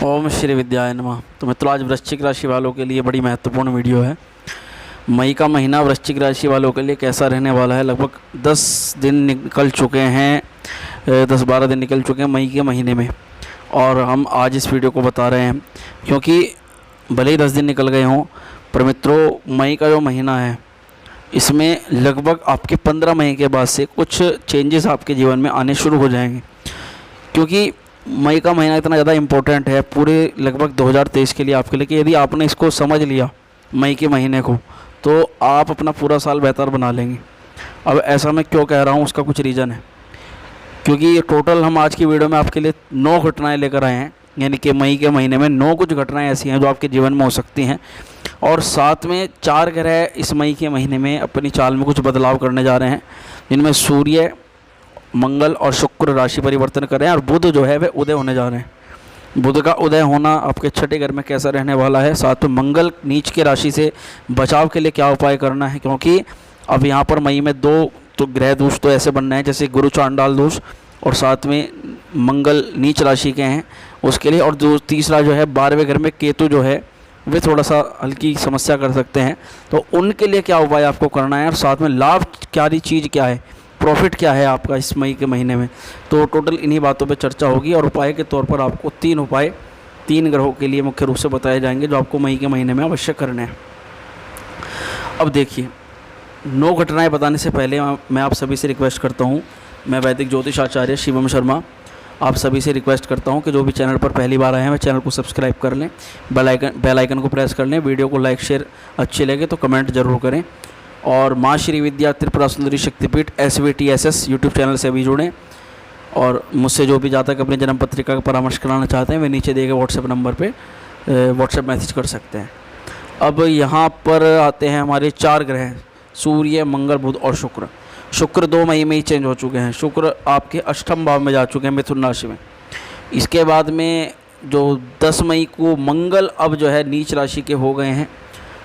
ओम श्री विद्याय नमः। तो मित्रों, आज वृश्चिक राशि वालों के लिए बड़ी महत्वपूर्ण वीडियो है। मई का महीना वृश्चिक राशि वालों के लिए कैसा रहने वाला है। लगभग 10 दिन निकल चुके हैं, 10-12 दिन निकल चुके हैं मई के महीने में, और हम आज इस वीडियो को बता रहे हैं क्योंकि भले ही 10 दिन निकल गए हों, पर मित्रों मई का जो महीना है इसमें लगभग आपके 15 मई के बाद से कुछ चेंजेस आपके जीवन में आने शुरू हो जाएंगे। क्योंकि मई का महीना इतना ज़्यादा इम्पोर्टेंट है पूरे लगभग 2023 के लिए आपके लिए कि यदि आपने इसको समझ लिया मई के महीने को, तो आप अपना पूरा साल बेहतर बना लेंगे। अब ऐसा मैं क्यों कह रहा हूँ, उसका कुछ रीज़न है। क्योंकि टोटल हम आज की वीडियो में आपके लिए 9 घटनाएं लेकर आए हैं, यानी कि मई के महीने में 9 कुछ घटनाएं ऐसी हैं जो आपके जीवन में हो सकती हैं, और साथ में 4 ग्रह इस मई के महीने में अपनी चाल में कुछ बदलाव करने जा रहे हैं, जिनमें सूर्य, मंगल और शुक्र राशि परिवर्तन कर रहे हैं, और बुध जो है वह उदय होने जा रहे हैं। बुध का उदय होना आपके छठे घर में कैसा रहने वाला है, साथ में मंगल नीच के राशि से बचाव के लिए क्या उपाय करना है। क्योंकि अब यहाँ पर मई में 2 तो ग्रह दोष तो ऐसे बनना है जैसे गुरु चांडाल दोष, और साथ में मंगल नीच राशि के हैं उसके लिए, और तीसरा जो है 12वें घर में केतु जो है वे थोड़ा सा हल्की समस्या कर सकते हैं। तो उनके लिए क्या उपाय आपको करना है, और साथ में लाभकारी चीज़ क्या है, प्रॉफिट क्या है आपका इस मई के महीने में। तो टोटल इन्हीं बातों पे चर्चा होगी, और उपाय के तौर पर आपको 3 उपाय 3 ग्रहों के लिए मुख्य रूप से बताए जाएंगे जो आपको मई के महीने में अवश्य करने हैं। अब देखिए, 9 घटनाएं बताने से पहले मैं आप सभी से रिक्वेस्ट करता हूं, मैं वैदिक ज्योतिष आचार्य शिवम शर्मा आप सभी से रिक्वेस्ट करता हूं कि जो भी चैनल पर पहली बार आए हैं वह चैनल को सब्सक्राइब कर लें, बेल आइकन को प्रेस कर लें, वीडियो को लाइक शेयर अच्छे लगे तो कमेंट ज़रूर करें, और माँ श्री विद्या त्रिपुरा सुंदरी शक्तिपीठ SVTSS यूट्यूब चैनल से भी जुड़ें, और मुझसे जो भी जातक अपनी जन्म पत्रिका का परामर्श कराना चाहते हैं वे नीचे दिए गए व्हाट्सएप नंबर पे व्हाट्सएप मैसेज कर सकते हैं। अब यहाँ पर आते हैं हमारे 4 ग्रह, सूर्य, मंगल, बुध और शुक्र। शुक्र 2 मई में ही चेंज हो चुके हैं। शुक्र आपके अष्टम भाव में जा चुके हैं, मिथुन राशि में। इसके बाद में जो 10 मई को मंगल अब जो है नीच राशि के हो गए हैं,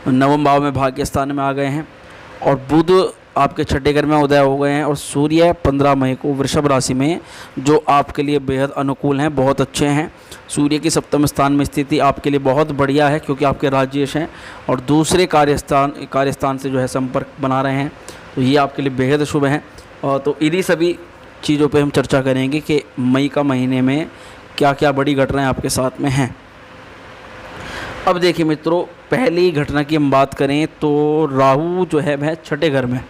9वें भाव में भाग्य स्थान में आ गए हैं, और बुध आपके छठे घर में उदय हो गए हैं, और सूर्य 15 मई को वृषभ राशि में, जो आपके लिए बेहद अनुकूल हैं, बहुत अच्छे हैं। सूर्य की सप्तम स्थान में स्थिति आपके लिए बहुत बढ़िया है क्योंकि आपके राजेश हैं, और दूसरे कार्यस्थान से जो है संपर्क बना रहे हैं, तो ये आपके लिए बेहद शुभ हैं। और तो इन्हीं सभी चीज़ों पे हम चर्चा करेंगे कि मई का महीने में क्या क्या बड़ी घटनाएँ आपके साथ में हैं। अब देखिए मित्रों, पहली घटना की हम बात करें तो राहु जो है वह छठे घर में।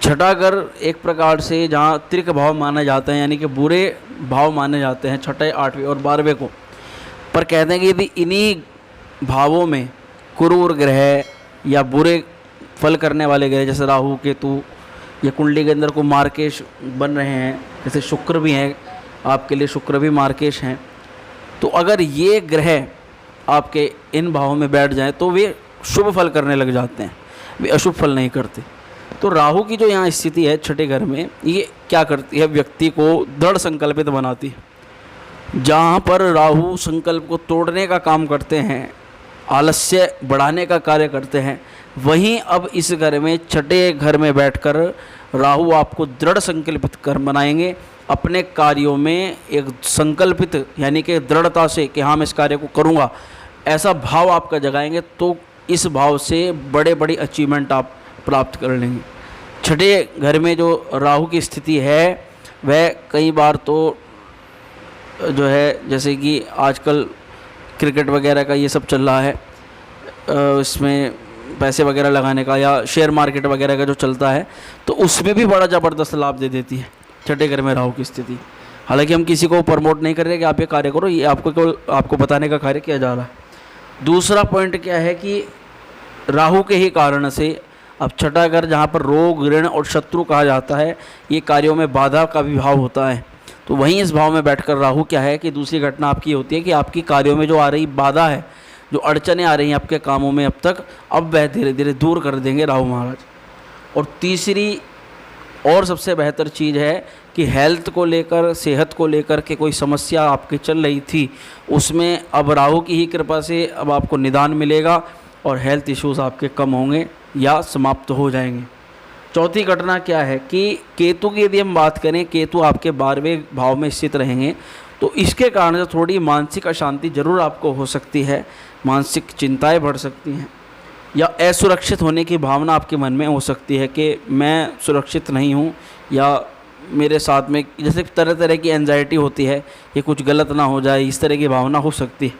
छठा घर एक प्रकार से जहाँ त्रिक भाव माने जाते हैं, यानी कि बुरे भाव माने जाते हैं, छठे, 8वें और 12वें को। पर कहते हैं कि यदि इन्हीं भावों में क्रूर ग्रह या बुरे फल करने वाले ग्रह जैसे राहु, केतु, या कुंडली के अंदर को मार्केश बन रहे हैं, जैसे शुक्र भी हैं आपके लिए, शुक्र भी मार्केश हैं, तो अगर ये ग्रह आपके इन भावों में बैठ जाएं तो वे शुभ फल करने लग जाते हैं, वे अशुभ फल नहीं करते। तो राहु की जो यहाँ स्थिति है छठे घर में, ये क्या करती है, व्यक्ति को दृढ़ संकल्पित बनाती है। जहाँ पर राहु संकल्प को तोड़ने का काम करते हैं, आलस्य बढ़ाने का कार्य करते हैं, वहीं अब इस घर में छठे घर में बैठकर राहु आपको दृढ़ संकल्पित कर बनाएंगे अपने कार्यों में, एक संकल्पित यानी कि दृढ़ता से कि हाँ मैं इस कार्य को करूँगा, ऐसा भाव आपका जगाएंगे, तो इस भाव से बड़े बड़ी अचीवमेंट आप प्राप्त कर लेंगे। छठे घर में जो राहु की स्थिति है वह कई बार तो जो है, जैसे कि आजकल क्रिकेट वगैरह का ये सब चल रहा है, इसमें पैसे वगैरह लगाने का, या शेयर मार्केट वगैरह का जो चलता है, तो उसमें भी बड़ा ज़बरदस्त लाभ दे देती है छठे घर में राहु की स्थिति। हालांकि हम किसी को प्रमोट नहीं कर रहे कि आप ये कार्य करो, ये आपको केवल आपको बताने का कार्य किया जा रहा है। दूसरा पॉइंट क्या है कि राहु के ही कारण से अब छठा घर, जहाँ पर रोग, ऋण और शत्रु कहा जाता है, ये कार्यों में बाधा का भी भाव होता है। तो वहीं इस भाव में बैठकर राहु क्या है कि दूसरी घटना आपकी होती है कि आपकी कार्यों में जो आ रही बाधा है, जो अड़चनें आ रही हैं आपके कामों में अब तक, अब वह धीरे धीरे दूर कर देंगे राहु महाराज। और तीसरी और सबसे बेहतर चीज़ है कि हेल्थ को लेकर, सेहत को लेकर के कोई समस्या आपकी चल रही थी, उसमें अब राहु की ही कृपा से अब आपको निदान मिलेगा, और हेल्थ इश्यूज़ आपके कम होंगे या समाप्त हो जाएंगे। चौथी घटना क्या है कि केतु की यदि हम बात करें, केतु आपके 12वें भाव में स्थित रहेंगे, तो इसके कारण से थोड़ी मानसिक अशांति ज़रूर आपको हो सकती है, मानसिक चिंताएं बढ़ सकती हैं, या असुरक्षित होने की भावना आपके मन में हो सकती है कि मैं सुरक्षित नहीं हूँ, या मेरे साथ में जैसे तरह तरह की एंजाइटी होती है कि कुछ गलत ना हो जाए, इस तरह की भावना हो सकती है।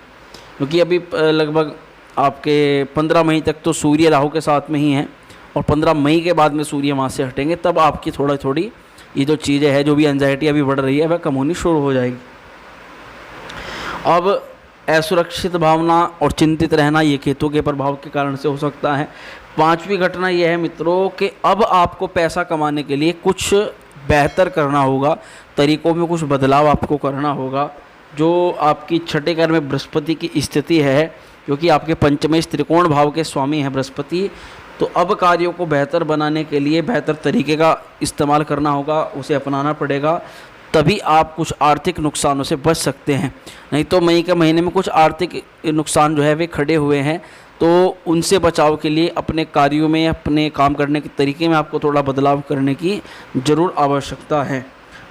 क्योंकि अभी लगभग आपके 15 मई तक तो सूर्य राहु के साथ में ही हैं, और 15 मई के बाद में सूर्य वहाँ से हटेंगे, तब आपकी थोड़ी ये जो चीज़ें हैं, जो भी एंजाइटी अभी बढ़ रही है, वह कम होनी शुरू हो जाएगी। अब असुरक्षित भावना और चिंतित रहना ये केतु के प्रभाव के कारण से हो सकता है। 5वीं घटना ये है मित्रों कि अब आपको पैसा कमाने के लिए कुछ बेहतर करना होगा, तरीक़ों में कुछ बदलाव आपको करना होगा। जो आपकी छठे घर में बृहस्पति की स्थिति है, क्योंकि आपके पंचमेश त्रिकोण भाव के स्वामी हैं बृहस्पति, तो अब कार्यों को बेहतर बनाने के लिए बेहतर तरीके का इस्तेमाल करना होगा, उसे अपनाना पड़ेगा, तभी आप कुछ आर्थिक नुकसानों से बच सकते हैं। नहीं तो मई के महीने में कुछ आर्थिक नुकसान जो है वे खड़े हुए हैं, तो उनसे बचाव के लिए अपने कार्यों में, अपने काम करने के तरीके में आपको थोड़ा बदलाव करने की ज़रूर आवश्यकता है।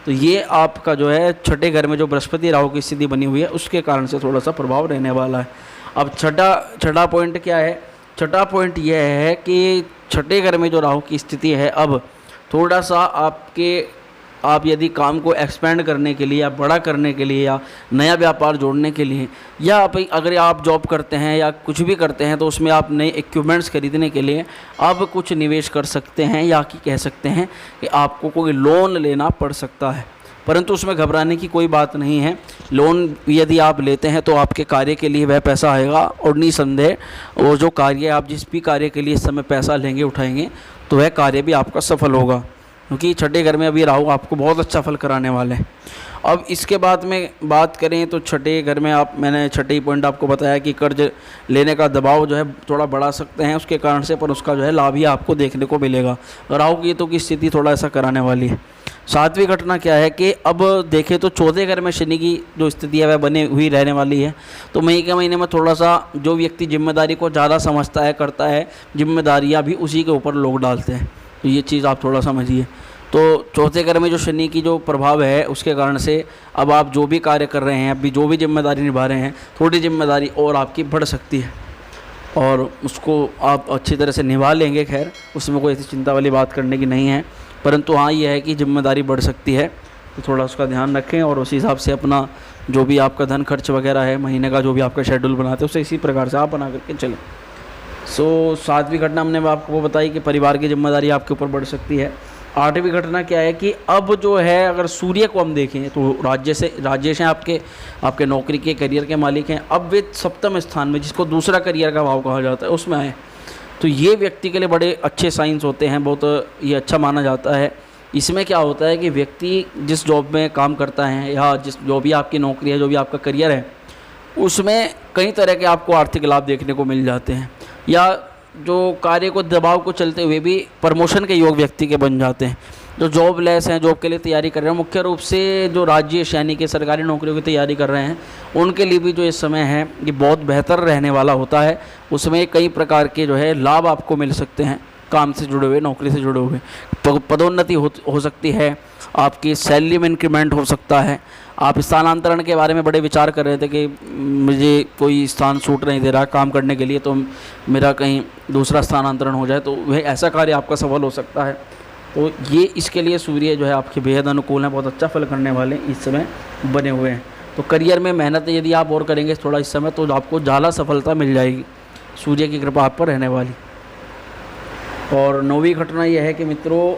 तो ये आपका जो है छठे घर में जो बृहस्पति राहु की स्थिति बनी हुई है, उसके कारण से थोड़ा सा प्रभाव रहने वाला है। अब छठा पॉइंट क्या है? छठा पॉइंट यह है कि छठे घर में जो राहु की स्थिति है, अब थोड़ा सा आप यदि काम को एक्सपेंड करने के लिए या बड़ा करने के लिए या नया व्यापार जोड़ने के लिए, या अगर आप जॉब करते हैं या कुछ भी करते हैं, तो उसमें आप नए इक्विपमेंट्स खरीदने के लिए अब कुछ निवेश कर सकते हैं, या कि कह सकते हैं कि आपको कोई लोन लेना पड़ सकता है। परंतु उसमें घबराने की कोई बात नहीं है। लोन यदि आप लेते हैं तो आपके कार्य के लिए वह पैसा आएगा, और निसंदेह वो जो कार्य आप जिस भी कार्य के लिए इस समय पैसा लेंगे, उठाएंगे, तो वह कार्य भी आपका सफल होगा, क्योंकि छठे घर में अभी राहु आपको बहुत अच्छा फल कराने वाले हैं। अब इसके बाद में बात करें तो छठे घर में मैंने छठे पॉइंट आपको बताया कि कर्ज लेने का दबाव जो है थोड़ा बढ़ा सकते हैं उसके कारण से, पर उसका जो है लाभ ही आपको देखने को मिलेगा। राहु की तो की स्थिति थोड़ा ऐसा कराने वाली है। 7वीं घटना क्या है कि अब देखें तो चौथे घर में शनि की जो स्थिति है वह बनी हुई रहने वाली है। तो मई के महीने में थोड़ा सा जो व्यक्ति जिम्मेदारी को ज़्यादा समझता है, करता है, जिम्मेदारियाँ भी उसी के ऊपर लोग डालते हैं, तो ये चीज़ आप थोड़ा समझिए। तो चौथे घर में जो शनि की जो प्रभाव है उसके कारण से अब आप जो भी कार्य कर रहे हैं, अभी जो भी जिम्मेदारी निभा रहे हैं, थोड़ी जिम्मेदारी और आपकी बढ़ सकती है, और उसको आप अच्छी तरह से निभा लेंगे। खैर, उसमें कोई ऐसी चिंता वाली बात करने की नहीं है, परंतु हाँ ये है कि जिम्मेदारी बढ़ सकती है, तो थोड़ा उसका ध्यान रखें, और उसी हिसाब से अपना जो भी आपका धन खर्च वगैरह है, महीने का जो भी आपका शेड्यूल बनाते हैं, उसे इसी प्रकार से आप बना करके चलें। 7वीं घटना हमने बताई कि परिवार की जिम्मेदारी आपके ऊपर बढ़ सकती है। 8वीं घटना क्या है कि अब जो है अगर सूर्य को हम देखें तो राजेश हैं आपके नौकरी के, करियर के मालिक हैं। अब वे सप्तम स्थान में, जिसको दूसरा करियर का भाव कहा जाता है, उसमें आए, तो ये व्यक्ति के लिए बड़े अच्छे साइंस होते हैं, बहुत ये अच्छा माना जाता है। इसमें क्या होता है कि व्यक्ति जिस जॉब में काम करता है, या जो भी आपकी नौकरी है, जो भी आपका करियर है, उसमें कई तरह के आपको आर्थिक लाभ देखने को मिल जाते हैं, या जो कार्य को दबाव को चलते हुए भी प्रमोशन के योग व्यक्ति के बन जाते हैं। जो जॉब लेस हैं, जॉब के लिए तैयारी कर रहे हैं, मुख्य रूप से जो राज्य यानी कि सरकारी नौकरियों की तैयारी कर रहे हैं, उनके लिए भी जो इस समय है ये बहुत बेहतर रहने वाला होता है। उसमें कई प्रकार के जो है लाभ आपको मिल सकते हैं, काम से जुड़े हुए, नौकरी से जुड़े हुए। पदोन्नति हो सकती है, आपकी सैलरी में इंक्रीमेंट हो सकता है। आप स्थानांतरण के बारे में बड़े विचार कर रहे थे कि मुझे कोई स्थान सूट नहीं दे रहा काम करने के लिए, तो मेरा कहीं दूसरा स्थानांतरण हो जाए, तो वह ऐसा कार्य आपका सफल हो सकता है। तो ये इसके लिए सूर्य जो है आपके बेहद अनुकूल हैं, बहुत अच्छा फल करने वाले इस समय बने हुए हैं। तो करियर में मेहनत यदि आप और करेंगे थोड़ा इस समय, तो आपको ज़्यादा सफलता मिल जाएगी, सूर्य की कृपा आप पर रहने वाली। और 9वीं घटना यह है कि मित्रों,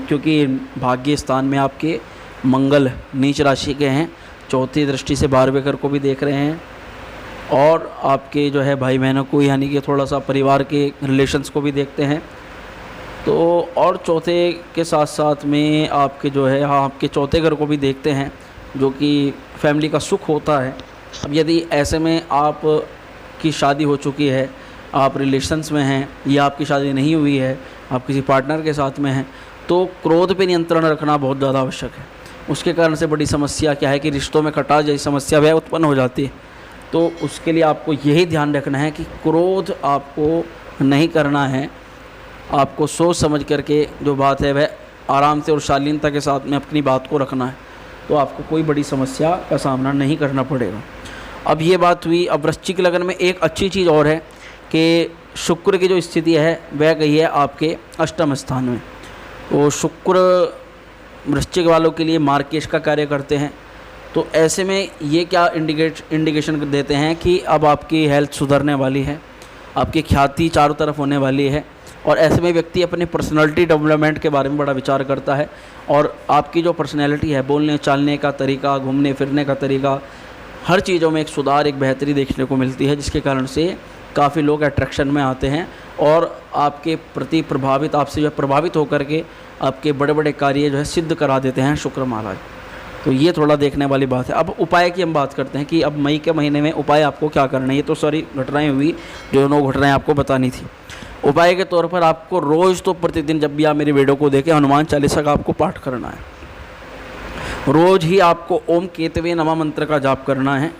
क्योंकि भाग्य स्थान में आपके मंगल नीच राशि के हैं, चौथी दृष्टि से 12वें घर को भी देख रहे हैं, और आपके जो है भाई बहनों को, यानी कि थोड़ा सा परिवार के रिलेशंस को भी देखते हैं। तो और चौथे के साथ साथ में आपके जो है आपके चौथे घर को भी देखते हैं, जो कि फैमिली का सुख होता है। अब यदि ऐसे में आप की शादी हो चुकी है, आप रिलेशंस में हैं, या आपकी शादी नहीं हुई है, आप किसी पार्टनर के साथ में हैं, तो क्रोध पे नियंत्रण रखना बहुत ज़्यादा आवश्यक है। उसके कारण से बड़ी समस्या क्या है कि रिश्तों में खटास जैसी समस्या वह उत्पन्न हो जाती है। तो उसके लिए आपको यही ध्यान रखना है कि क्रोध आपको नहीं करना है, आपको सोच समझ करके जो बात है वह आराम से और शालीनता के साथ में अपनी बात को रखना है। तो आपको कोई बड़ी समस्या का सामना नहीं करना पड़ेगा। अब ये बात हुई। अब वृश्चिक लग्न में एक अच्छी चीज़ और है कि शुक्र की जो स्थिति है वह गई है आपके अष्टम स्थान में। तो शुक्र वृश्चिक वालों के लिए मार्केश का कार्य करते हैं। तो ऐसे में ये क्या इंडिकेशन देते हैं कि अब आपकी हेल्थ सुधरने वाली है, आपकी ख्याति चारों तरफ होने वाली है, और ऐसे में व्यक्ति अपने पर्सनालिटी डेवलपमेंट के बारे में बड़ा विचार करता है, और आपकी जो पर्सनैलिटी है, बोलने चालने का तरीका, घूमने फिरने का तरीका, हर चीज़ों में एक सुधार, एक बेहतरी देखने को मिलती है, जिसके कारण से काफ़ी लोग अट्रैक्शन में आते हैं और आपके प्रति प्रभावित, आपसे जो प्रभावित होकर के आपके बड़े बड़े कार्य जो है सिद्ध करा देते हैं शुक्र महाराज। तो ये थोड़ा देखने वाली बात है। अब उपाय की हम बात करते हैं कि अब मई के महीने में उपाय आपको क्या करना है। ये तो सारी घटनाएं हुई जो 9 घटनाएं आपको बतानी थी। उपाय के तौर पर आपको रोज़ तो प्रतिदिन जब भी आप मेरी वीडियो को देखें हनुमान चालीसा का आपको पाठ करना है। रोज़ ही आपको ओम केतवे नमः मंत्र का जाप करना है,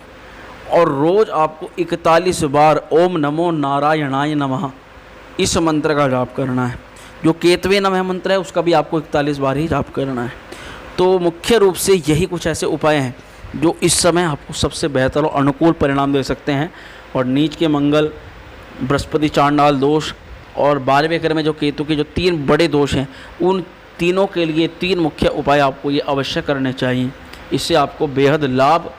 और रोज़ आपको 41 बार ओम नमो नारायणाय नमः इस मंत्र का जाप करना है। जो केतवे नमः मंत्र है उसका भी आपको 41 बार ही जाप करना है। तो मुख्य रूप से यही कुछ ऐसे उपाय हैं जो इस समय आपको सबसे बेहतर और अनुकूल परिणाम दे सकते हैं। और नीच के मंगल, बृहस्पति चांडाल दोष और 12वें घर में जो केतु के जो 3 बड़े दोष हैं, उन तीनों के लिए 3 मुख्य उपाय आपको ये अवश्य करने चाहिए। इससे आपको बेहद लाभ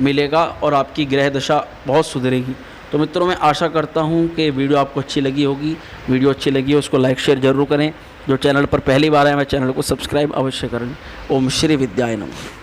मिलेगा और आपकी ग्रह दशा बहुत सुधरेगी। तो मित्रों, मैं आशा करता हूँ कि वीडियो आपको अच्छी लगी होगी। वीडियो अच्छी लगी हो उसको लाइक शेयर ज़रूर करें। जो चैनल पर पहली बार आए मैं चैनल को सब्सक्राइब अवश्य करें। ओम श्री विद्याय नमः।